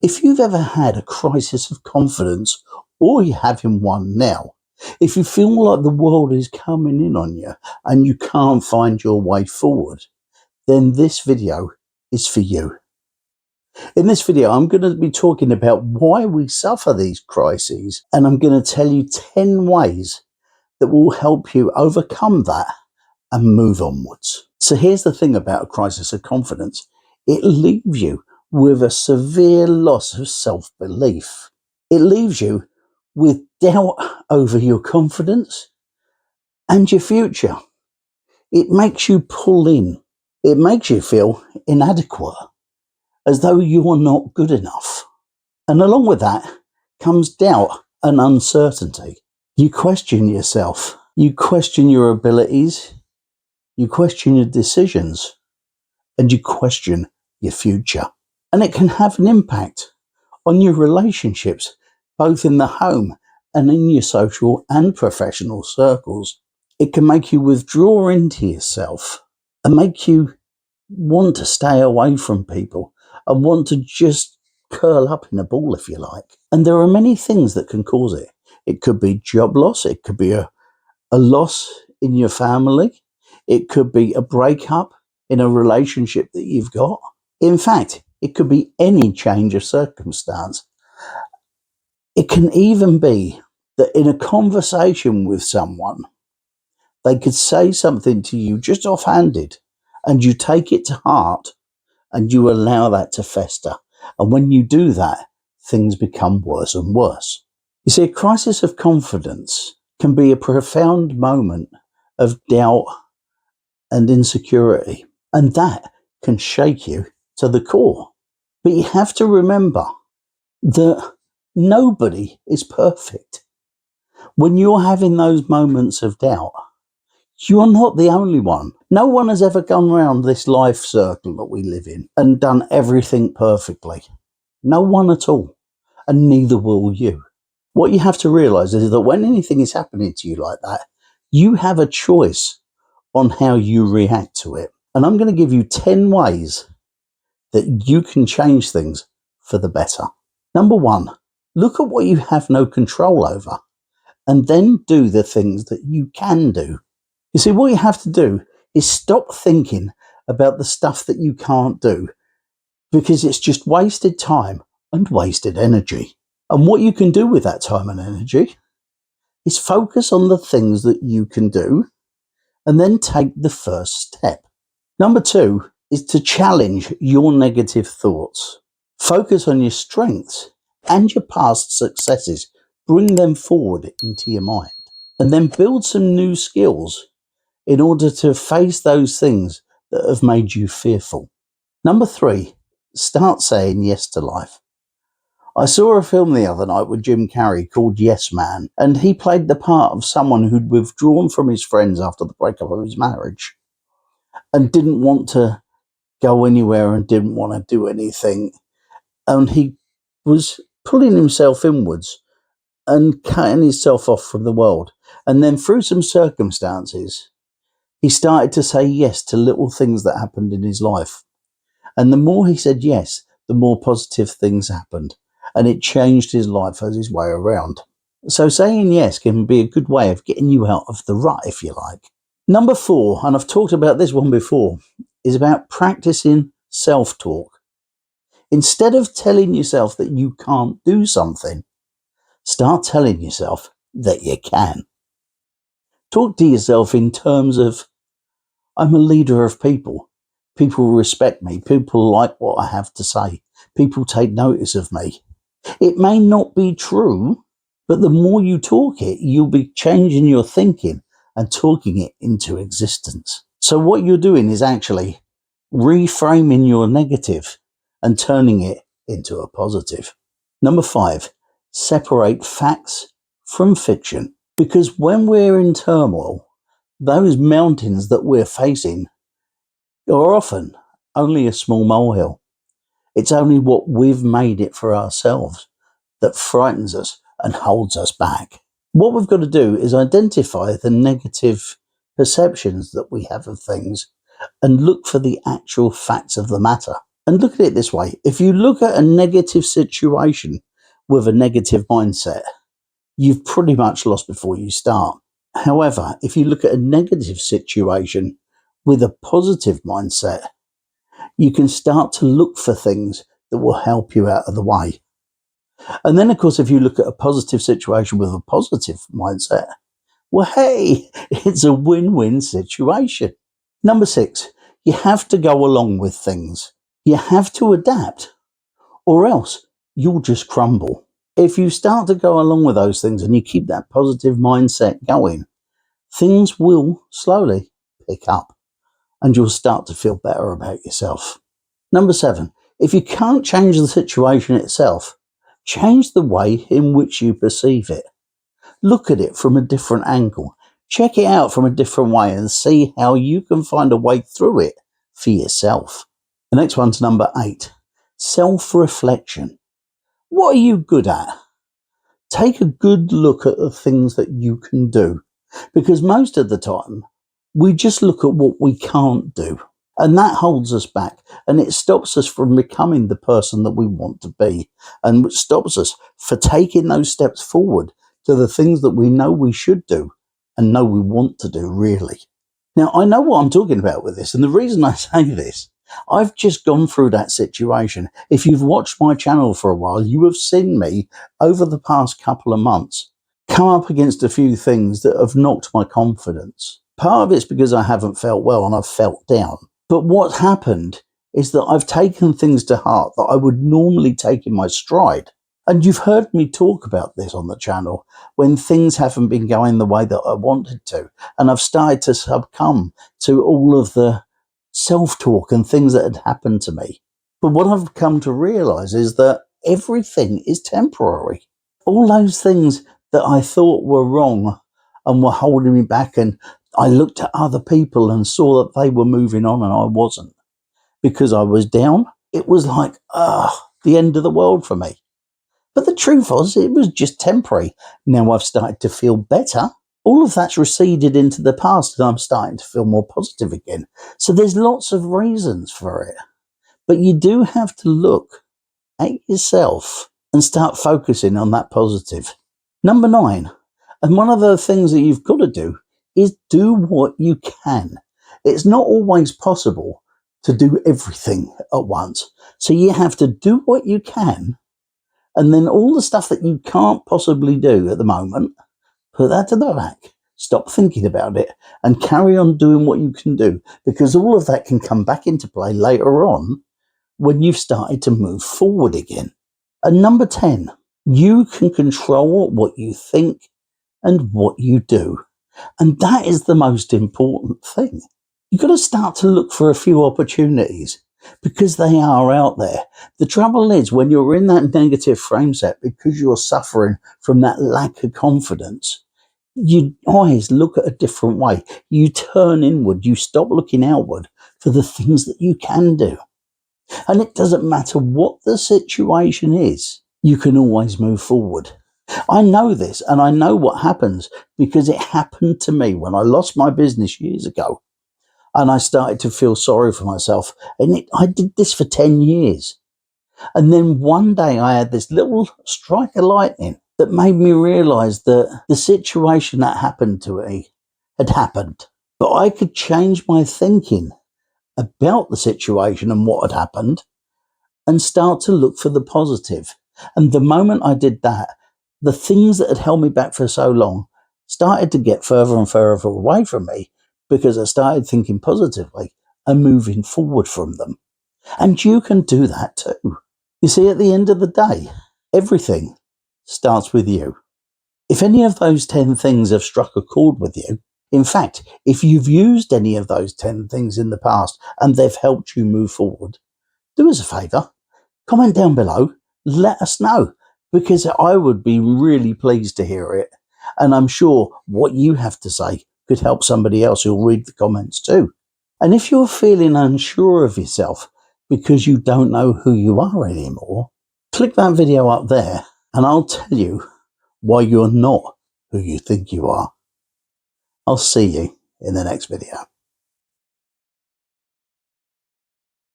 If you've ever had a crisis of confidence, or you're having one now, if you feel like the world is coming in on you and you can't find your way forward, then this video is for you. In this video, I'm going to be talking about why we suffer these crises, and I'm going to tell you 10 ways that will help you overcome that and move onwards. So here's the thing about a crisis of confidence. It leaves you with a severe loss of self-belief. It leaves you with doubt over your confidence and your future. It makes you pull in. It makes you feel inadequate, as though you are not good enough. And along with that comes doubt and uncertainty. You question yourself. You question your abilities. You question your decisions. And you question your future. And it can have an impact on your relationships, both in the home and in your social and professional circles. It can make you withdraw into yourself and make you want to stay away from people and want to just curl up in a ball, if you like. And there are many things that can cause it. It could be job loss. It could be a loss in your family. It could be a breakup in a relationship that you've got. In fact, it could be any change of circumstance. It can even be that in a conversation with someone, they could say something to you just offhanded, and you take it to heart and you allow that to fester. And when you do that, things become worse and worse. You see, a crisis of confidence can be a profound moment of doubt and insecurity, and that can shake you to the core. But you have to remember that nobody is perfect. When you're having those moments of doubt, you're not the only one. No one has ever gone around this life circle that we live in and done everything perfectly. No one at all. And neither will you. What you have to realize is that when anything is happening to you like that, you have a choice on how you react to it. And I'm going to give you 10 ways that you can change things for the better. Number 1, look at what you have no control over and then do the things that you can do. You see, what you have to do is stop thinking about the stuff that you can't do, because it's just wasted time and wasted energy. And what you can do with that time and energy is focus on the things that you can do and then take the first step. Number 2 is to challenge your negative thoughts. Focus on your strengths and your past successes. Bring them forward into your mind. And then build some new skills in order to face those things that have made you fearful. Number 3, start saying yes to life. I saw a film the other night with Jim Carrey called Yes Man, and he played the part of someone who'd withdrawn from his friends after the breakup of his marriage and didn't want to go anywhere and didn't want to do anything. And he was pulling himself inwards and cutting himself off from the world. And then through some circumstances, he started to say yes to little things that happened in his life. And the more he said yes, the more positive things happened. And it changed his life as his way around. So saying yes can be a good way of getting you out of the rut, if you like. Number 4, and I've talked about this one before, is about practicing self-talk. Instead of telling yourself that you can't do something, start telling yourself that you can. Talk to yourself in terms of, I'm a leader of people. People respect me. People like what I have to say. People take notice of me. It may not be true, but the more you talk it, you'll be changing your thinking and talking it into existence. So what you're doing is actually reframing your negative and turning it into a positive. Number 5, separate facts from fiction. Because when we're in turmoil, those mountains that we're facing are often only a small molehill. It's only what we've made it for ourselves that frightens us and holds us back. What we've got to do is identify the negative perceptions that we have of things and look for the actual facts of the matter. And look at it this way. If you look at a negative situation with a negative mindset, you've pretty much lost before you start. However, if you look at a negative situation with a positive mindset, you can start to look for things that will help you out of the way. And then, of course, if you look at a positive situation with a positive mindset, well, hey, it's a win-win situation. Number 6, you have to go along with things. You have to adapt, or else you'll just crumble. If you start to go along with those things and you keep that positive mindset going, things will slowly pick up and you'll start to feel better about yourself. Number 7, if you can't change the situation itself, change the way in which you perceive it. Look at it from a different angle. Check it out from a different way and see how you can find a way through it for yourself. The next one's number 8, self-reflection. What are you good at? Take a good look at the things that you can do, because most of the time we just look at what we can't do, and that holds us back, and it stops us from becoming the person that we want to be, and it stops us for taking those steps forward to the things that we know we should do and know we want to do really. Now, I know what I'm talking about with this, and the reason I say this, I've just gone through that situation. If you've watched my channel for a while, you have seen me over the past couple of months come up against a few things that have knocked my confidence. Part of it's because I haven't felt well and I've felt down. But what's happened is that I've taken things to heart that I would normally take in my stride. And you've heard me talk about this on the channel when things haven't been going the way that I wanted to. And I've started to succumb to all of the self-talk and things that had happened to me. But what I've come to realize is that everything is temporary. All those things that I thought were wrong and were holding me back, and I looked at other people and saw that they were moving on and I wasn't, because I was down. It was like, the end of the world for me. But the truth was, it was just temporary. Now I've started to feel better. All of that's receded into the past and I'm starting to feel more positive again. So there's lots of reasons for it. But you do have to look at yourself and start focusing on that positive. Number 9, and one of the things that you've got to do is do what you can. It's not always possible to do everything at once. So you have to do what you can, and then all the stuff that you can't possibly do at the moment, put that to the back. Stop thinking about it and carry on doing what you can do, because all of that can come back into play later on when you've started to move forward again. And number 10, you can control what you think and what you do. And that is the most important thing. You've got to start to look for a few opportunities, because they are out there. The trouble is, when you're in that negative frame set, because you're suffering from that lack of confidence, you always look at a different way. You turn inward. You stop looking outward for the things that you can do. And it doesn't matter what the situation is, you can always move forward. I know this, and I know what happens, because it happened to me when I lost my business years ago. And I started to feel sorry for myself. And I did this for 10 years. And then one day I had this little strike of lightning that made me realize that the situation that happened to me had happened. But I could change my thinking about the situation and what had happened and start to look for the positive. And the moment I did that, the things that had held me back for so long started to get further and further away from me, because I started thinking positively and moving forward from them. And you can do that too. You see, at the end of the day, everything starts with you. If any of those 10 things have struck a chord with you, in fact, if you've used any of those 10 things in the past and they've helped you move forward, do us a favour, comment down below, let us know, because I would be really pleased to hear it. And I'm sure what you have to say could help somebody else who'll read the comments too. And if you're feeling unsure of yourself because you don't know who you are anymore, click that video up there and I'll tell you why you're not who you think you are. I'll see you in the next video.